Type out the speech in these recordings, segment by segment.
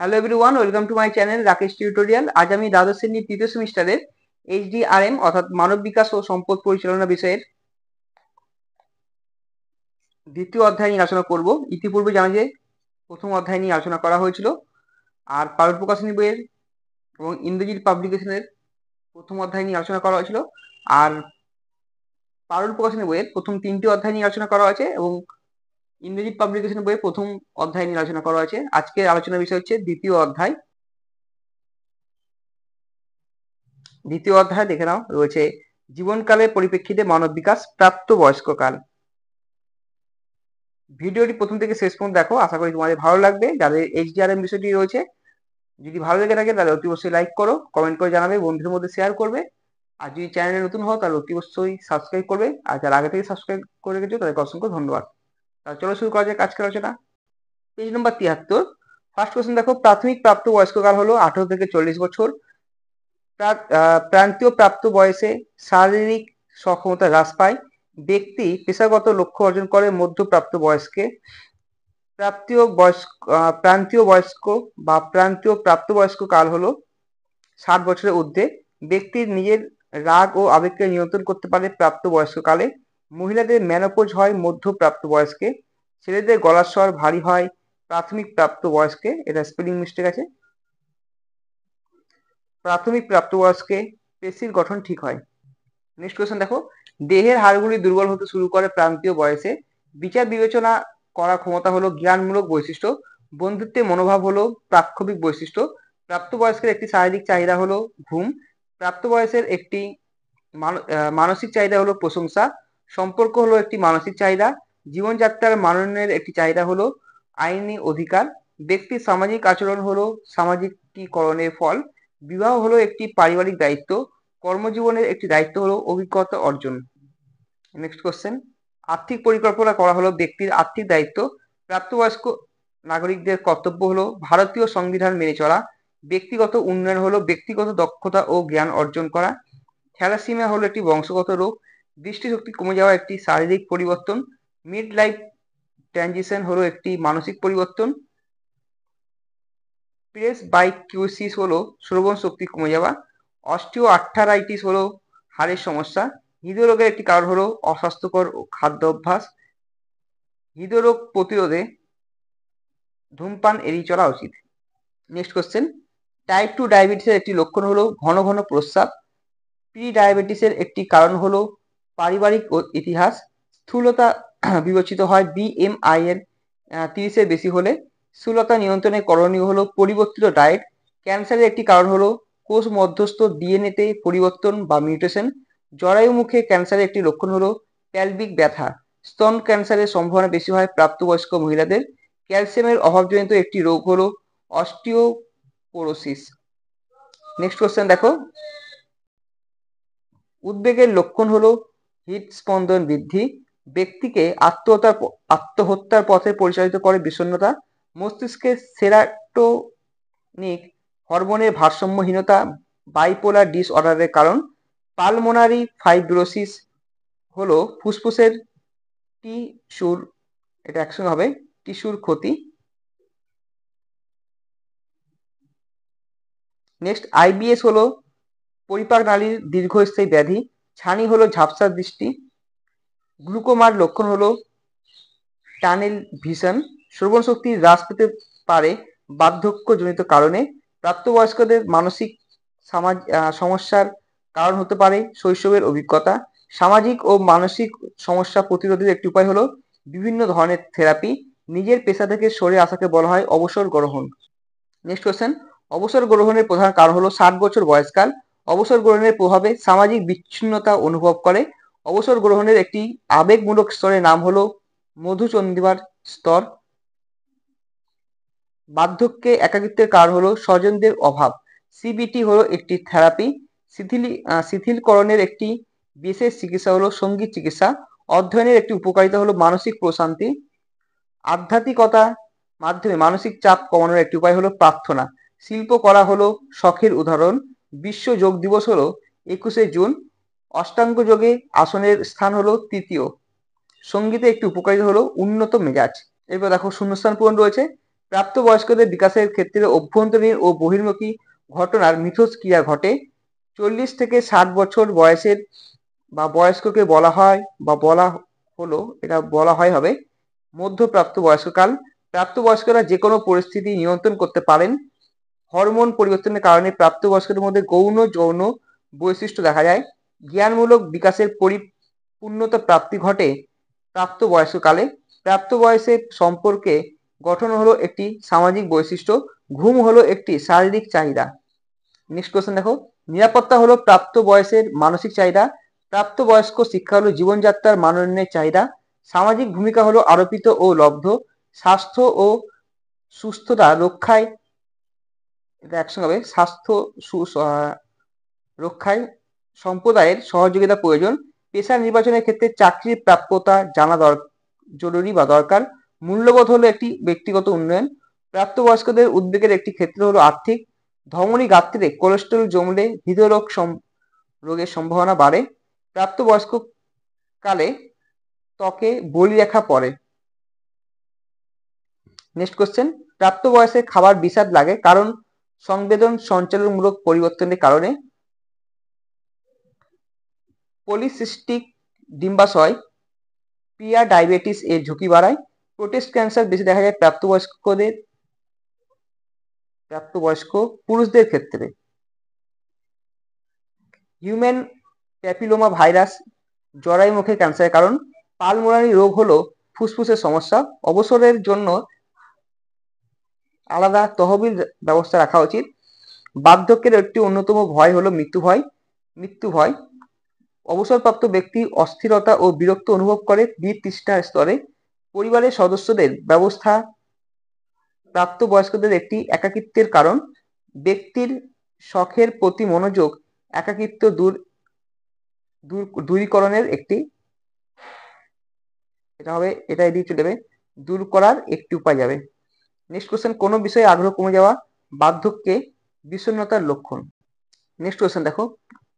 Hello everyone, welcome to my channel Rakesh tutorial. আজ আমি দ্বাদশ শ্রেণীর তৃতীয় সেমিস্টারের HDRM অর্থাৎ মানব বিকাশ ও সম্পদ পরিচালনা বিষয়ের দ্বিতীয় অধ্যায় নিয়ে আলোচনা করব। ইতিপূর্বে জানা যে প্রথম অধ্যায় নিয়ে আলোচনা করা হয়েছিল, আর পারুল প্রকাশনী বইয়ের এবং ইন্দ্রজিৎ পাবলিকেশনের প্রথম অধ্যায় নিয়ে আলোচনা করা হয়েছিল, আর পারুল প্রকাশনী বইয়ের প্রথম তিনটি অধ্যায় নিয়ে আলোচনা করা হয়েছে এবং ইন্দ্রজিৎ পাবলিকেশন বইয়ের প্রথম অধ্যায় নিয়ে আলোচনা করা হয়েছে। আজকের আলোচনার বিষয় হচ্ছে দ্বিতীয় অধ্যায়। দ্বিতীয় অধ্যায় দেখে নাও, রয়েছে জীবনকালের পরিপ্রেক্ষিতে মানব বিকাশ প্রাপ্তবয়স্ককাল। ভিডিওটি প্রথম থেকে শেষ পর্যন্ত দেখো, আশা করি তোমাদের ভালো লাগবে। যাদের HDRM বিষয়টি রয়েছে, যদি ভালো লেগে থাকে তাহলে অতি অবশ্যই লাইক করো, কমেন্ট করে জানাবে, বন্ধুদের মধ্যে শেয়ার করবে। আর যদি চ্যানেলে নতুন হও তাহলে অতি অবশ্যই সাবস্ক্রাইব করবে, আর যারা আগে থেকে সাবস্ক্রাইব করে রেখেছো তাদেরকে অসংখ্য ধন্যবাদ। তাহলে চলো শুরু করা যাক আজকের আলোচনা। পেজ নম্বর 73, ফার্স্ট কোশ্চেন দেখো, প্রাথমিক প্রাপ্তবয়স্ককাল হলো 18 থেকে 40 বছর। প্রান্তীয় প্রাপ্ত বয়সে শারীরিক সক্ষমতা হ্রাস পায়। ব্যক্তি পেশাগত লক্ষ্য অর্জন করে মধ্যপ্রাপ্ত বয়স্কে। প্রান্তীয় বয়স্ক বা প্রান্তীয় প্রাপ্তবয়স্ক কাল হলো 60 বছরের ঊর্ধ্বে। ব্যক্তির নিজের রাগ ও আবেগকে নিয়ন্ত্রণ করতে পারে প্রাপ্তবয়স্ক কালে। মহিলাদের মেনোপজ হয় মধ্যপ্রাপ্ত বয়স্কে। ছেলেদের গলার স্বর ভারী হয় প্রাথমিক প্রাপ্ত বয়স্কে। এটা স্পেলিং মিস্টেক আছে। প্রাথমিক প্রাপ্তবয়স্কে পেশির গঠন ঠিক হয়। নেক্সট কোয়েশ্চেন দেখো, দেহের হাড়গুলি দুর্বল হতে শুরু করে প্রান্তীয় বয়সে। বিচার বিবেচনা করার ক্ষমতা হলো জ্ঞানমূলক বৈশিষ্ট্য। বন্ধুত্বের মনোভাব হলো প্রাক্ষবিক বৈশিষ্ট্য। প্রাপ্তবয়স্কের একটি শারীরিক চাহিদা হলো ঘুম। প্রাপ্তবয়সের একটি মানসিক চাহিদা হলো প্রশংসা। সম্পর্ক হলো একটি মানসিক চাহিদা। জীবনযাত্রার মাননের একটি চাহিদা হলো আইনি অধিকার। ব্যক্তির সামাজিক আচরণ হলো সামাজিকীকরণের ফল। বিবাহ হলো একটি পারিবারিক দায়িত্ব। কর্মজীবনের একটি দায়িত্ব হলো অভিজ্ঞতা অর্জন। নেক্সট কোশ্চেন, আর্থিক পরিকল্পনা করা হলো ব্যক্তির আর্থিক দায়িত্ব। প্রাপ্তবয়স্ক নাগরিকদের কর্তব্য হলো ভারতীয় সংবিধান মেনে চলা। ব্যক্তিগত উন্নয়ন হলো ব্যক্তিগত দক্ষতা ও জ্ঞান অর্জন করা। থ্যালাসিমিয়া হলো একটি বংশগত রোগ। দৃষ্টিশক্তি কমে যাওয়া একটি শারীরিক পরিবর্তন। মিড লাইফ ট্রানজিশন হলো একটি মানসিক পরিবর্তন। প্রেসবাইকিউসিস হলো শ্রবণ শক্তি কমে যাওয়া। অস্টিও আর্থারাইটিস হলো হাড়ের সমস্যা। হৃদরোগের একটি কারণ হলো অস্বাস্থ্যকর খাদ্য অভ্যাস। হৃদরোগ প্রতিরোধে ধূমপান এড়িয়ে চলা উচিত। নেক্সট কোশ্চেন, টাইপ 2 ডায়াবেটিসের একটি লক্ষণ হলো ঘন ঘন প্রস্রাব। প্রি ডায়াবেটিসের একটি কারণ হলো পারিবারিক ইতিহাস। স্থূলতা বিবেচিত হয় BMI এর 30 এর বেশি হলে। স্থূলতা নিয়ন্ত্রণে করণীয় হলো পরিবর্তিত ডায়েট। ক্যান্সারের একটি কারণ হলো কোষ মধ্যস্থ DNA তে পরিবর্তন বা মিউটেশন। জরায়ু মুখে ক্যান্সারের একটি লক্ষণ হলো প্যালভিক ব্যথা। স্তন ক্যান্সারের সম্ভাবনা বেশি হয় প্রাপ্তবয়স্ক মহিলাদের। ক্যালসিয়ামের অভাবজনিত একটি রোগ হলো অস্টিওপোরোসিস। নেক্সট কোশ্চেন দেখো, উদ্বেগের লক্ষণ হলো হৃদস্পন্দন বৃদ্ধি। ব্যক্তিকে আত্মহত্যার পথে পরিচালিত করে বিষণ্ণতা। মস্তিষ্কে সেরাটোনিক হরমোনের ভারসাম্যহীনতা বাইপোলার ডিসঅর্ডারের কারণ। পালমোনারি ফাইব্রোসিস হলো ফুসফুসের টিস্যুর, এটা একসঙ্গে হবে, টিস্যুর ক্ষতি। নেক্সট, IBS হলো পরিপাক নালীর দীর্ঘস্থায়ী ব্যাধি। ছানি হলো ঝাপসা দৃষ্টি। গ্লুকোমার লক্ষণ হলো টানেল ভিশন। শ্রবণ শক্তি হ্রাস পেতে পারে বার্ধক্যজনিত কারণে। প্রাপ্তবয়স্কদের মানসিক সমস্যার কারণ হতে পারে শৈশবের অভিজ্ঞতা। সামাজিক ও মানসিক সমস্যা প্রতিরোধের একটি উপায় হলো বিভিন্ন ধরনের থেরাপি। নিজের পেশা থেকে সরে আসাকে বলা হয় অবসর গ্রহণ। নেক্সট কোশ্চেন, অবসর গ্রহণের প্রধান কারণ হলো 60 বছর বয়সকাল। অবসর গ্রহণের প্রভাবে সামাজিক বিচ্ছিন্নতা অনুভব করে। অবসর গ্রহণের একটি আবেগমূলক স্তরের নাম হলো মধুচন্দ্রিমার স্তর। বার্ধক্যে একাকিত্বের কারণ হলো স্বজনদের অভাব। CBT হলো একটি থেরাপি। শিথিলকরণের একটি বিশেষ চিকিৎসা হলো সঙ্গীত চিকিৎসা। অধ্যয়নের একটি উপকারিতা হলো মানসিক প্রশান্তি। আধ্যাত্মিকতা মাধ্যমে মানসিক চাপ কমানোর একটি উপায় হলো প্রার্থনা। শিল্পকলা হলো শখের উদাহরণ। বিশ্ব যোগ দিবস হলো 21শে জুন। অষ্টাঙ্গ যোগে আসনের স্থান হলো তৃতীয়। সঙ্গীতে একটি উপকারিতা হলো উন্নত মেজাজ। এরপর দেখো শূন্যস্থান পূরণ রয়েছে। প্রাপ্তবয়স্কদের বিকাশের ক্ষেত্রে অভ্যন্তরীণ ও বহির্মুখী ঘটনার মিথস্ক্রিয়া ঘটে। 40 থেকে 60 বছর বয়সের বা বয়স্ককে বলা হয় বা বলা হলো, এটা বলা হয় হবে মধ্যপ্রাপ্ত বয়স্ককাল। প্রাপ্তবয়স্করা যে কোনো পরিস্থিতি নিয়ন্ত্রণ করতে পারেন। হরমোন পরিবর্তনের কারণে প্রাপ্তবয়স্কদের মধ্যে গৌণ যৌন বৈশিষ্ট্য দেখা যায়। জ্ঞানমূলক বিকাশের পরিপূর্ণতা প্রাপ্তি ঘটে প্রাপ্তবয়স্ককালে। প্রাপ্তবয়সের সম্পর্কে গঠন হলো একটি সামাজিক বৈশিষ্ট্য, ঘুম হলো একটি শারীরিক চাহিদা। নেক্সট কোশ্চেন দেখো, নিরাপত্তা হলো প্রাপ্ত বয়সের মানসিক চাহিদা। প্রাপ্তবয়স্ক শিক্ষা হলো জীবনযাত্রার মানোন্নয়নের চাহিদা। সামাজিক ভূমিকা হলো আরোপিত ও লব্ধ। স্বাস্থ্য ও সুস্থতা রক্ষায়, এটা একসঙ্গে হবে, স্বাস্থ্য রক্ষায় সম্প্রদায়ের সহযোগিতা প্রয়োজন। পেশা নির্বাচনের ক্ষেত্রে চাকরির প্রাপ্যতা জানা জরুরি বা দরকার। মূল্যবোধ হলো একটি ব্যক্তিগত উন্নয়ন। প্রাপ্তবয়স্কদের উদ্বেগের একটি ক্ষেত্র হলো আর্থিক। ধমনী গাত্রে কোলেস্টেরল জমলে হৃদরোগ রোগের সম্ভাবনা বাড়ে। প্রাপ্তবয়স্ক কালে ত্বকে বলিরেখা পড়ে। নেক্সট কোশ্চেন, প্রাপ্ত বয়সে খাবার বিষাদ লাগে কারণ সংবেদন সঞ্চালনমূলক পরিবর্তনের কারণে। পলিসিস্টিক ডিম্বাশয় প্রিয়া ডায়াবেটিস এর ঝুঁকি বাড়ায়। প্রোস্টেট ক্যান্সার বেশি দেখা যায় প্রাপ্তবয়স্ক পুরুষদের ক্ষেত্রে। হিউম্যান প্যাপিলোমা ভাইরাস জরায়ু মুখের ক্যান্সারের কারণ। পালমোনারি রোগ হলো ফুসফুসের সমস্যা। অবসরের জন্য আলাদা তহবিল ব্যবস্থা রাখা উচিত। বার্ধক্যের একটি অন্যতম ভয় হলো মৃত্যু ভয়। অবসরপ্রাপ্ত ব্যক্তি অস্থিরতা ও বিরক্ত অনুভব করে বিতৃষ্ণার স্তরে। পরিবারের সদস্যদের ব্যবস্থা প্রাপ্তবয়স্কদের একটি একাকিত্বের কারণ। ব্যক্তির শখের প্রতি মনোযোগ একাকিত্ব দূরীকরণের একটি, এটা এদিকে চলে যাবে, দূর করার একটি উপায় যাবে। নেক্সট কোশ্চেন, কোনো বিষয়ে আগ্রহ কমে যাওয়া বার্ধক্যে বিষণ্ণতার লক্ষণ। নেক্সট কোশ্চেন দেখো,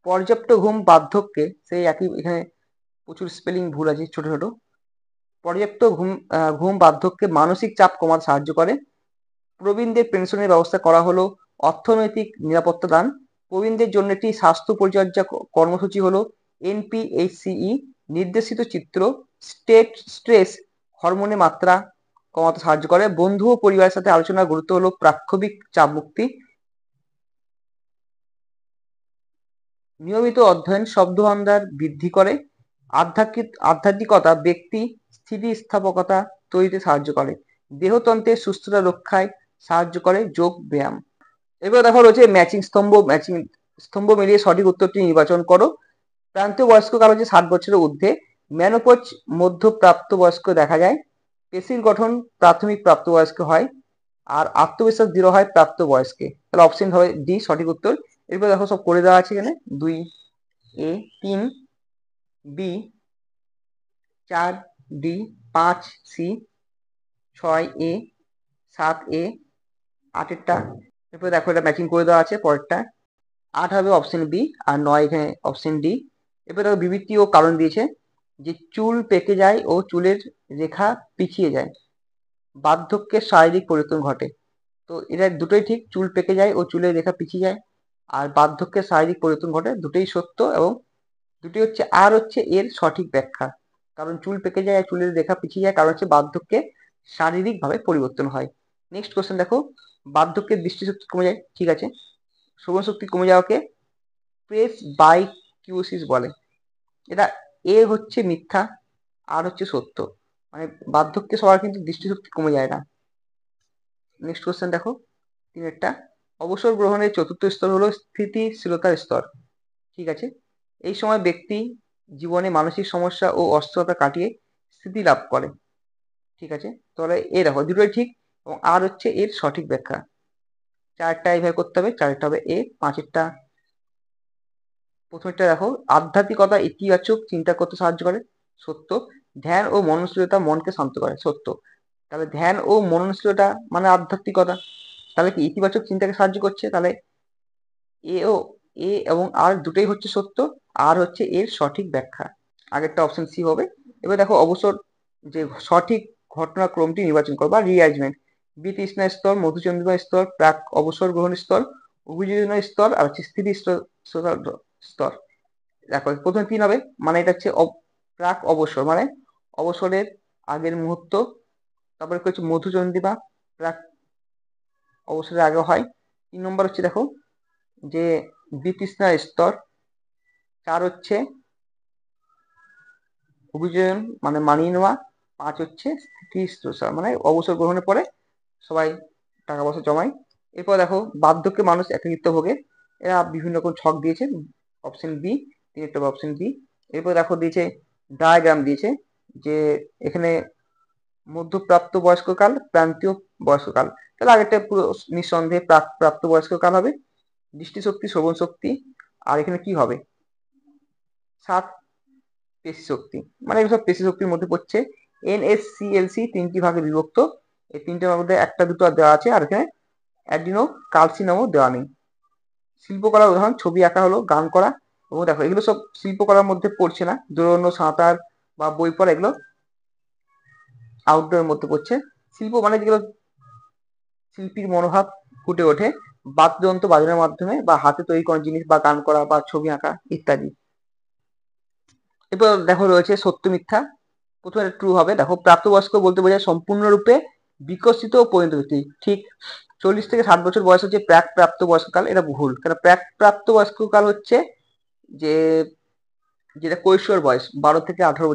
পর্যাপ্ত ঘুম বার্ধক্যে, সেই একই, এখানে প্রচুর স্পেলিং ভুল আছে ছোট ছোট। পর্যাপ্ত ঘুম বার্ধক্যে মানসিক চাপ কমাতে সাহায্য করে। প্রবীণদের পেনশনের ব্যবস্থা করা হলো অর্থনৈতিক নিরাপত্তা দান। প্রবীণদের জন্য একটি স্বাস্থ্য পরিচর্যা কর্মসূচি হলো NPHCE নির্দেশিত চিত্র। স্ট্রেস হরমোনের মাত্রা কমাতে সাহায্য করে। বন্ধু ও পরিবারের সাথে আলোচনার গুরুত্ব হলো প্রাক্ষবিক চাপ মুক্তি। নিয়মিত অধ্যয়ন শব্দ ভান্ডার বৃদ্ধি করে। আধ্যাত্মিকতা ব্যক্তি স্থিতিস্থাপকতা তৈরিতে সাহায্য করে। দেহতন্ত্রের সুস্থতা রক্ষায় সাহায্য করে যোগ ব্যায়াম। এবার দেখো রয়েছে ম্যাচিং স্তম্ভ মিলিয়ে সঠিক উত্তরটি নির্বাচন করো। প্রান্তীয় বয়স্ক কাল হচ্ছে 60 বছরের ঊর্ধ্বে। মেনোপজ মধ্যপ্রাপ্ত বয়স্ক দেখা যায়। পেশির গঠন প্রাথমিক প্রাপ্তবয়স্ক হয়। আর আত্মবিশ্বাস দৃঢ় হয় প্রাপ্তবয়স্কে। তাহলে অপশন হবে ডি সঠিক উত্তর। এরপর দেখো সব করে দেওয়া আছে এখানে, 2A, 3B, 4D, 5C, 6A, 7A, 8এরটা। এরপর দেখো এটা ম্যাচিং করে দেওয়া আছে পরেরটা। 8 হবে অপশন বি আর 9 এখানে অপশন ডি। এরপর দেখো বিবৃতি ও কারণ দিয়েছে যে চুল পেকে যায় ও চুলের রেখা পিছিয়ে যায়, বার্ধক্যের শারীরিক পরিবর্তন ঘটে। তো এটা দুটোই ঠিক, চুল পেকে যায় ও চুলের রেখা পিছিয়ে যায় আর বার্ধক্যের শারীরিক পরিবর্তন ঘটে, দুটোই সত্য। এবং দুটি হচ্ছে আর হচ্ছে এর সঠিক ব্যাখ্যা। কারণ চুল পেকে যায় আর চুলের রেখা পিছিয়ে যায় কারণ হচ্ছে বার্ধক্যে শারীরিক ভাবে পরিবর্তন হয়। নেক্সট কোশ্চেন দেখো, বার্ধক্যের দৃষ্টিশক্তি কমে যায়, ঠিক আছে। শ্রবণ শক্তি কমে যাওয়াকে প্রেস বাই কিউসিস বলে। এটা এ হচ্ছে মিথ্যা আর হচ্ছে সত্য, মানে বার্ধক্যে সবার কিন্তু দৃষ্টিশক্তি কমে যায় না। নেক্সট কোশ্চেন দেখো, তিনেরটা, অবসর গ্রহণের চতুর্থ স্তর হলো স্থিতিশীলতার স্তর, ঠিক আছে। এই সময় ব্যক্তি জীবনে মানসিক সমস্যা ও অস্থিরতা কাটিয়ে স্থিতি লাভ করে, ঠিক আছে। তাহলে এ দেখো দুটোই ঠিক এবং আর হচ্ছে এর সঠিক ব্যাখ্যা। চারটা এইভাবে করতে হবে, চারটা হবে এ, পাঁচেরটা প্রথমেরটা দেখো, আধ্যাত্মিকতা ইতিবাচক চিন্তা করতে সাহায্য করে, সত্য। ধ্যান ও মননশীলতা মনকে শান্ত করে, সত্য। তাহলে ধ্যান ও মননশীলতা মানে আধ্যাত্মিকতা, তাহলে কি ইতিবাচক চিন্তাকে সাহায্য করছে, তাহলে এ এবং আর দুটোই হচ্ছে সত্য, আর হচ্ছে এর সঠিক ব্যাখ্যা। আগেরটা অপশন সি হবে। এবার দেখো অবসর যে সঠিক ঘটনাক্রমটি নির্বাচন করো বা রিঅ্যারেঞ্জমেন্ট। বিতৃষ্ণা স্তর, মধুচন্দ্রিমা স্তর, প্রাক অবসর গ্রহণ স্তর, অভিযোজনা স্তর আর হচ্ছে স্থিতি স্তর। দেখো প্রথমে 3 হবে, মানে এটা হচ্ছে প্রাক অবসর, মানে অবসরের আগের মুহূর্ত। তারপরে হচ্ছে মধুচন্দ্রিমা, প্রাক অবসরের আগে হয়। 3 নম্বর হচ্ছে দেখো যে বিতৃষ্ণা স্তর। 4 হচ্ছে অভিযোজন, মানে মানিয়ে নেওয়া। 5 হচ্ছে স্থিতি স্তর, মানে অবসর গ্রহণের পরে সবাই টাকা পয়সা জমায়। এরপর দেখো বার্ধক্যে মানুষ একাকিত্ব ভোগে। এরা বিভিন্ন রকম ছক দিয়েছে, অপশন বি, 3 অপশন বি। এরপর দেখো দিয়েছে ডায়াগ্রাম দিয়েছে যে এখানে মধ্যপ্রাপ্ত বয়স্ককাল, প্রান্তীয় বয়স্ককাল। তাহলে আগেরটা পুরো নিঃসন্দেহে প্রাপ্ত বয়স্ককাল হবে। দৃষ্টিশক্তি, শ্রবণ শক্তি, আর এখানে কি হবে 7 পেশি শক্তি, মানে এগুলো সব পেশি শক্তির মধ্যে পড়ছে। NSCLC 3টি ভাগে বিভক্ত। এই 3টের মধ্যে 1টা 2টো দেওয়া আছে, আর এখানে অ্যাডিনো কালসিনামও দেওয়া নেই। শিল্পকলার উদাহরণ ছবি আঁকা হলো, গান করা। ও দেখো এগুলো সব শিল্পকলার মধ্যে পড়ছে না, দৌড়ানো, সাঁতার বা বই পড়া এগুলো আউটডোরের মধ্যে পড়ছে। শিল্প মানে যেগুলো শিল্পীর মনোভাব ফুটে ওঠে বাদ্যযন্ত্র বাজানোর মাধ্যমে, বা হাতে তৈরি করা জিনিস, বা গান করা, বা ছবি আঁকা ইত্যাদি। এরপর দেখো রয়েছে সত্য মিথ্যা। প্রথমে ট্রু হবে। দেখো প্রাপ্তবয়স্ক বলতে বোঝায় সম্পূর্ণরূপে বিকশিত ও পরিণত ব্যক্তি, ঠিক। 40 থেকে 60 বছর বয়স হচ্ছে প্রাক প্রাপ্তবয়স্ককাল, এটা ভুল। কারণ প্রাক প্রাপ্তবয়স্ককাল হচ্ছে যে যেটা কৈশোর বয়স, 12 থেকে 18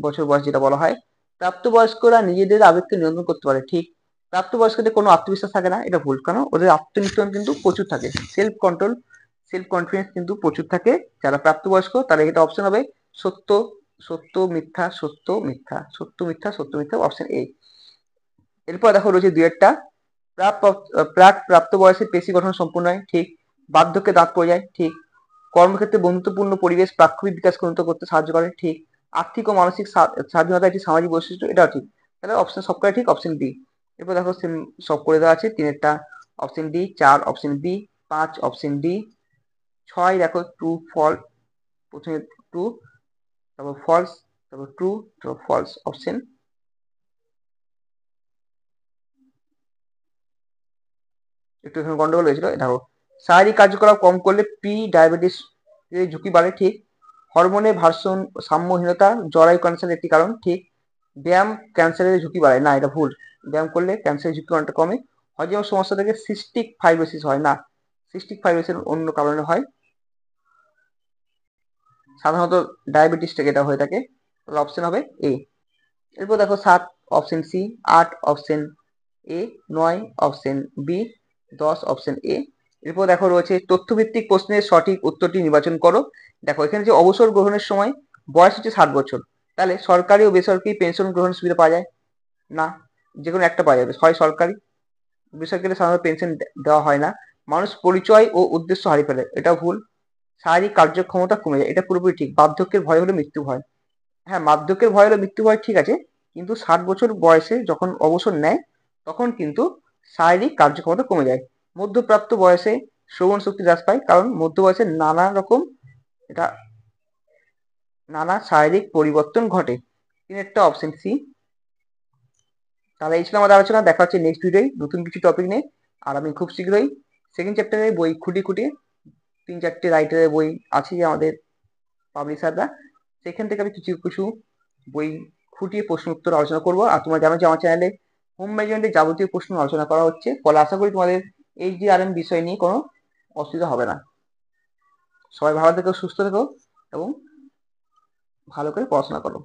বছর বয়স যেটা বলা হয়। প্রাপ্তবয়স্করা নিজেদের আবেগকে নিয়ন্ত্রণ করতে পারে, ঠিক। প্রাপ্তবয়স্কদের কোনো আত্মবিশ্বাস থাকে না, এটা ভুল। কারণ ওদের আত্মনিয়ন্ত্রণ কিন্তু প্রচুর থাকে, সেলফ কন্ট্রোল, সেলফ কনফিডেন্স কিন্তু প্রচুর থাকে যারা প্রাপ্তবয়স্ক। তাহলে এটা অপশন হবে সত্য, সত্য মিথ্যা, সত্য মিথ্যা, সত্য মিথ্যা, সত্য মিথ্যা, অপশন এ। এরপর দেখো রয়েছে দুয়েরটা। প্রাক প্রাপ্ত বয়সে পেশি গঠন সম্পূর্ণ হয়, ঠিক। বার্ধক্যে দাঁত পড়ে যায়, ঠিক। কর্মক্ষেত্রে বন্ধুত্বপূর্ণ পরিবেশ প্রাক্ষবিক বিকাশ উন্নত করতে সাহায্য করে, ঠিক। আর্থিক ও মানসিক স্বাধীনতা একটি সামাজিক বৈশিষ্ট্য, এটাও ঠিক। তাহলে অপশন সবকটাই ঠিক, অপশন বি। এরপর দেখো সব করে দেওয়া আছে। 3 option D, 4 option B, 5 option D, 6 দেখো ট্রু ফল, প্রথমে ট্রু, তারপর ফলস, তারপর ট্রু, তারপর ফলস, অপশন। একটু এখানে গন্ডগোল হয়েছিল, দেখো শারীরিক কার্যকলাপ কম করলে ডায়াবেটিস ঝুঁকি বাড়ে, ঠিক। হরমোনের সাম্যহীনতা জরায়ু ক্যান্সারের একটি কারণ, ঠিক। ব্যায়াম ক্যান্সারের ঝুঁকি বাড়ায়, না এটা ভুল। ব্যায়াম করলে ক্যান্সারের ঝুঁকি অনেকটা কমে। হজম সমস্যা থেকে সিস্টিক ফাইব্রোসিস হয় না, সিস্টিক ফাইব্রোসিস অন্য কারণে হয়, সাধারণত ডায়াবেটিস থেকে এটা হয়ে থাকে। অপশন হবে এ। এরপর দেখো 7 option C, 8 option A, 9 option B, 10 option A. এরপর দেখো রয়েছে তথ্যভিত্তিক প্রশ্নের সঠিক উত্তরটি নির্বাচন করো। দেখো এখানে যে অবসর গ্রহণের সময় বয়স হচ্ছে 60 বছর, তাহলে সরকারি ও বেসরকারি পেনশন গ্রহণের সুবিধা পাওয়া যায় না, যে কোনো একটা পাওয়া যাবে, হয় সরকারি, বেসরকারি সাধারণত পেনশন দেওয়া হয় না। মানুষ পরিচয় ও উদ্দেশ্য হারিয়ে ফেলে, এটা ভুল। শারীরিক কার্যক্ষমতা কমে যায়, এটা পুরোপুরি ঠিক। বার্ধক্যের ভয় হলে মৃত্যু ভয়, হ্যাঁ বার্ধক্যের ভয় হলে মৃত্যু ভয় ঠিক আছে, কিন্তু 60 বছর বয়সে যখন অবসর নেয় তখন কিন্তু শারীরিক কার্যক্ষমতা কমে যায়। মধ্যপ্রাপ্ত বয়সে শ্রবণ শক্তি হ্রাস পায়, কারণ মধ্য বয়সে নানা রকম এটা নানা শারীরিক পরিবর্তন ঘটে। 3 অপশন সি। তাহলে এই ছিল আমাদের আলোচনা। দেখা হচ্ছে নেক্সট ভিডিওয় নতুন কিছু টপিক নিয়ে। আর আমি খুব শীঘ্রই সেকেন্ড চ্যাপ্টারের বই খুঁটিয়ে খুঁটিয়ে 3-4টে রাইটারের বই আছে যে আমাদের পাবলিশাররা, সেখান থেকে আমি কিছু কিছু বই খুঁটিয়ে প্রশ্ন উত্তর আলোচনা করবো। আর তোমরা জানো যে আমার চ্যানেলে হোম ম্যানেজমেন্টের যাবতীয় প্রশ্ন আলোচনা করা হচ্ছে, ফলে আশা করি তোমাদের HDRM বিষয় নিয়ে কোনো অসুবিধা হবে না। সবাই ভালো থেকো, সুস্থ থেকো এবং ভালো করে পড়াশোনা করো।